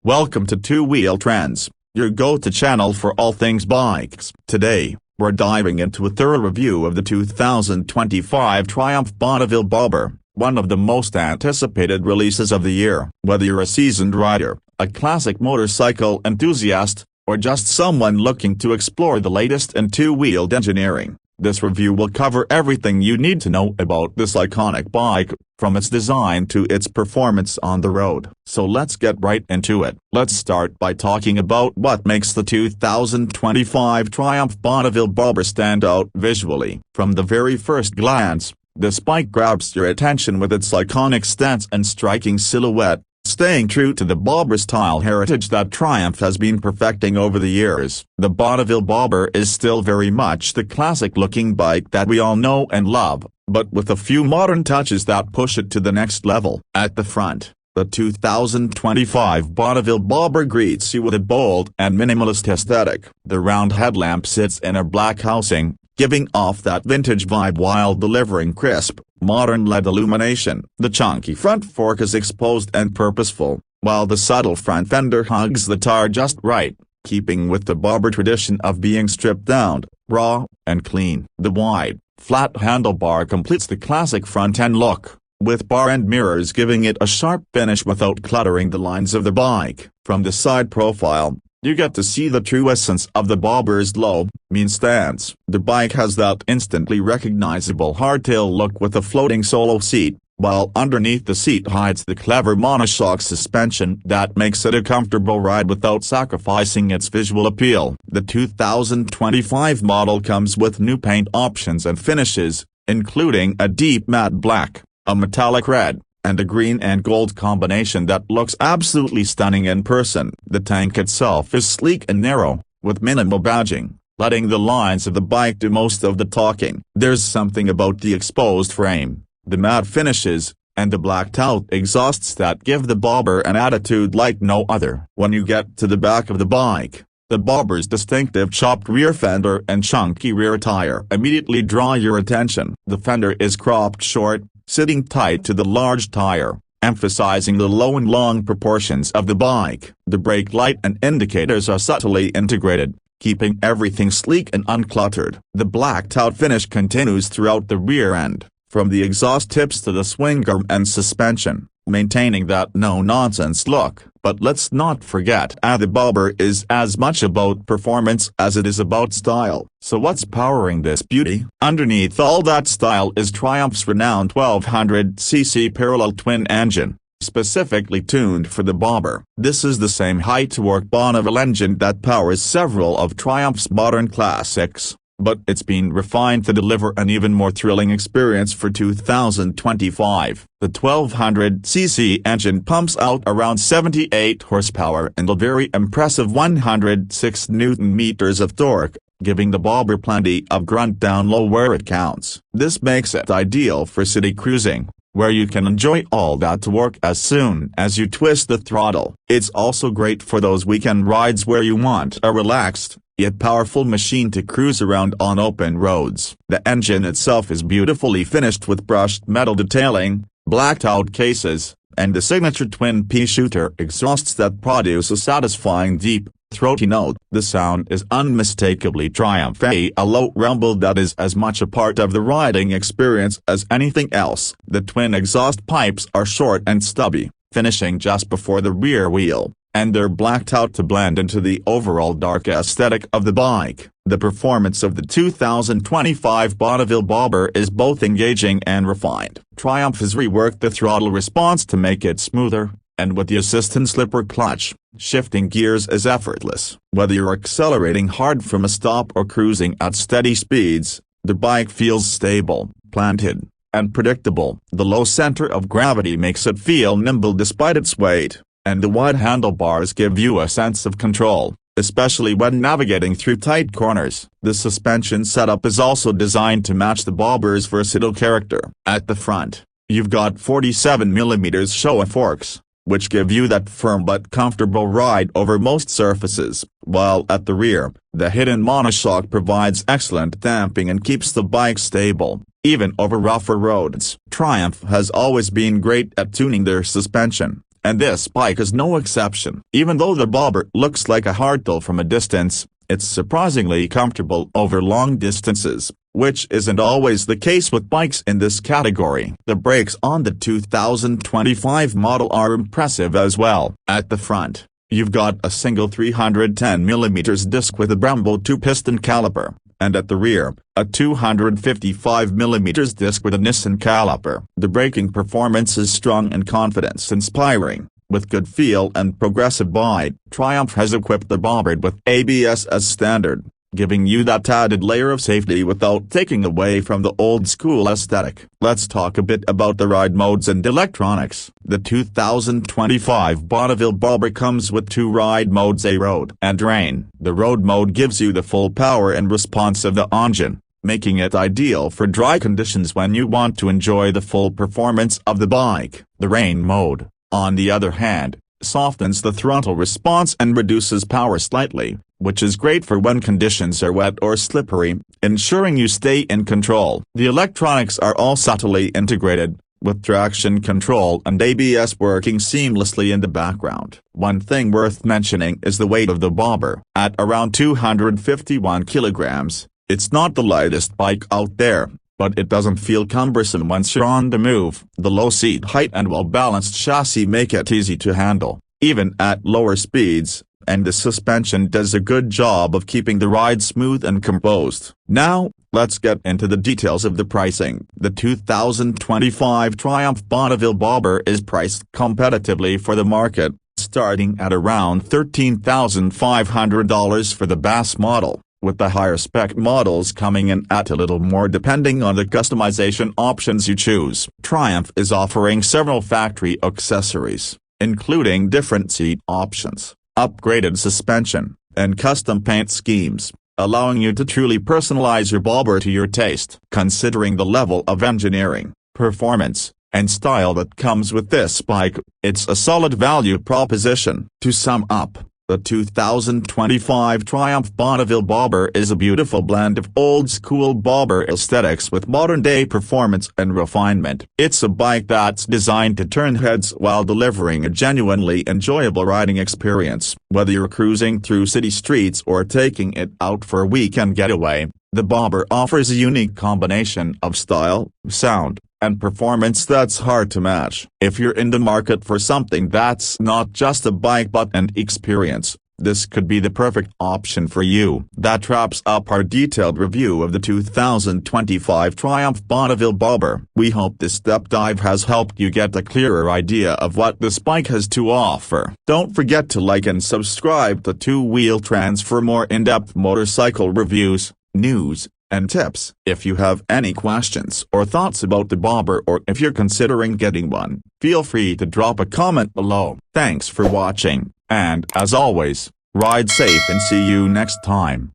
Welcome to Two Wheel Trends, your go-to channel for all things bikes. Today, we're diving into a thorough review of the 2025 Triumph Bonneville Bobber, one of the most anticipated releases of the year. Whether you're a seasoned rider, a classic motorcycle enthusiast, or just someone looking to explore the latest in two-wheeled engineering, this review will cover everything you need to know about this iconic bike, from its design to its performance on the road. So let's get right into it. Let's start by talking about what makes the 2025 Triumph Bonneville Bobber stand out visually. From the very first glance, this bike grabs your attention with its iconic stance and striking silhouette, staying true to the Bobber style heritage that Triumph has been perfecting over the years. The Bonneville Bobber is still very much the classic-looking bike that we all know and love, but with a few modern touches that push it to the next level. At the front, the 2025 Bonneville Bobber greets you with a bold and minimalist aesthetic. The round headlamp sits in a black housing, giving off that vintage vibe while delivering crisp, modern LED illumination. The chunky front fork is exposed and purposeful, while the subtle front fender hugs the tire just right, keeping with the Bobber tradition of being stripped down, raw, and clean. The wide, flat handlebar completes the classic front-end look, with bar end mirrors giving it a sharp finish without cluttering the lines of the bike. From the side profile, you get to see the true essence of the Bobber's low, mean stance. The bike has that instantly recognizable hardtail look with a floating solo seat, while underneath the seat hides the clever monoshock suspension that makes it a comfortable ride without sacrificing its visual appeal. The 2025 model comes with new paint options and finishes, including a deep matte black, a metallic red, and a green and gold combination that looks absolutely stunning in person. The tank itself is sleek and narrow, with minimal badging, letting the lines of the bike do most of the talking. There's something about the exposed frame, the matte finishes, and the blacked-out exhausts that give the Bobber an attitude like no other. When you get to the back of the bike, the Bobber's distinctive chopped rear fender and chunky rear tire immediately draw your attention. The fender is cropped short, sitting tight to the large tire, emphasizing the low and long proportions of the bike. The brake light and indicators are subtly integrated, keeping everything sleek and uncluttered. The blacked-out finish continues throughout the rear end, from the exhaust tips to the swing arm and suspension, maintaining that no-nonsense look. But let's not forget the Bobber is as much about performance as it is about style. So what's powering this beauty? Underneath all that style is Triumph's renowned 1200cc parallel twin engine, specifically tuned for the Bobber. This is the same high-torque Bonneville engine that powers several of Triumph's modern classics, but it's been refined to deliver an even more thrilling experience for 2025. The 1200cc engine pumps out around 78 horsepower and a very impressive 106 Nm of torque, giving the Bobber plenty of grunt down low where it counts. This makes it ideal for city cruising, where you can enjoy all that torque as soon as you twist the throttle. It's also great for those weekend rides where you want a relaxed, yet powerful machine to cruise around on open roads. The engine itself is beautifully finished with brushed metal detailing, blacked-out cases, and the signature twin P-shooter exhausts that produce a satisfying deep, throaty note. The sound is unmistakably Triumph, a low rumble that is as much a part of the riding experience as anything else. The twin exhaust pipes are short and stubby, finishing just before the rear wheel, and they're blacked out to blend into the overall dark aesthetic of the bike. The performance of the 2025 Bonneville Bobber is both engaging and refined. Triumph has reworked the throttle response to make it smoother, and with the assistant slipper clutch, shifting gears is effortless. Whether you're accelerating hard from a stop or cruising at steady speeds, the bike feels stable, planted, and predictable. The low center of gravity makes it feel nimble despite its weight, and the wide handlebars give you a sense of control, especially when navigating through tight corners. The suspension setup is also designed to match the Bobber's versatile character. At the front, you've got 47mm Showa forks, which give you that firm but comfortable ride over most surfaces, while at the rear, the hidden monoshock provides excellent damping and keeps the bike stable, even over rougher roads. Triumph has always been great at tuning their suspension, and this bike is no exception. Even though the Bobber looks like a hardtail from a distance, it's surprisingly comfortable over long distances, which isn't always the case with bikes in this category. The brakes on the 2025 model are impressive as well. At the front, you've got a single 310mm disc with a Brembo 2-piston caliper, and at the rear, a 255mm disc with a Nissan caliper. The braking performance is strong and confidence-inspiring. With good feel and progressive bite, Triumph has equipped the Bobber with ABS as standard, giving you that added layer of safety without taking away from the old-school aesthetic. Let's talk a bit about the ride modes and electronics. The 2025 Bonneville Bobber comes with 2 ride modes: A Road and Rain. The Road mode gives you the full power and response of the engine, making it ideal for dry conditions when you want to enjoy the full performance of the bike. The Rain mode, on the other hand, softens the throttle response and reduces power slightly, which is great for when conditions are wet or slippery, ensuring you stay in control. The electronics are all subtly integrated, with traction control and ABS working seamlessly in the background. One thing worth mentioning is the weight of the Bobber. At around 251 kilograms, it's not the lightest bike out there, but it doesn't feel cumbersome once you're on the move. The low seat height and well-balanced chassis make it easy to handle, even at lower speeds, and the suspension does a good job of keeping the ride smooth and composed. Now, let's get into the details of the pricing. The 2025 Triumph Bonneville Bobber is priced competitively for the market, starting at around $13,500 for the base model, with the higher spec models coming in at a little more depending on the customization options you choose. Triumph is offering several factory accessories, including different seat options, upgraded suspension, and custom paint schemes, allowing you to truly personalize your Bobber to your taste. Considering the level of engineering, performance, and style that comes with this bike, it's a solid value proposition. To sum up, the 2025 Triumph Bonneville Bobber is a beautiful blend of old-school Bobber aesthetics with modern-day performance and refinement. It's a bike that's designed to turn heads while delivering a genuinely enjoyable riding experience. Whether you're cruising through city streets or taking it out for a weekend getaway, the Bobber offers a unique combination of style, sound, and performance that's hard to match. If you're in the market for something that's not just a bike but an experience, this could be the perfect option for you. That wraps up our detailed review of the 2025 Triumph Bonneville Bobber. We hope this deep dive has helped you get a clearer idea of what this bike has to offer. Don't forget to like and subscribe to Two Wheel Trends for more in-depth motorcycle reviews, news, and tips. If you have any questions or thoughts about the Bobber, or if you're considering getting one, feel free to drop a comment below. Thanks for watching, and as always, ride safe and see you next time.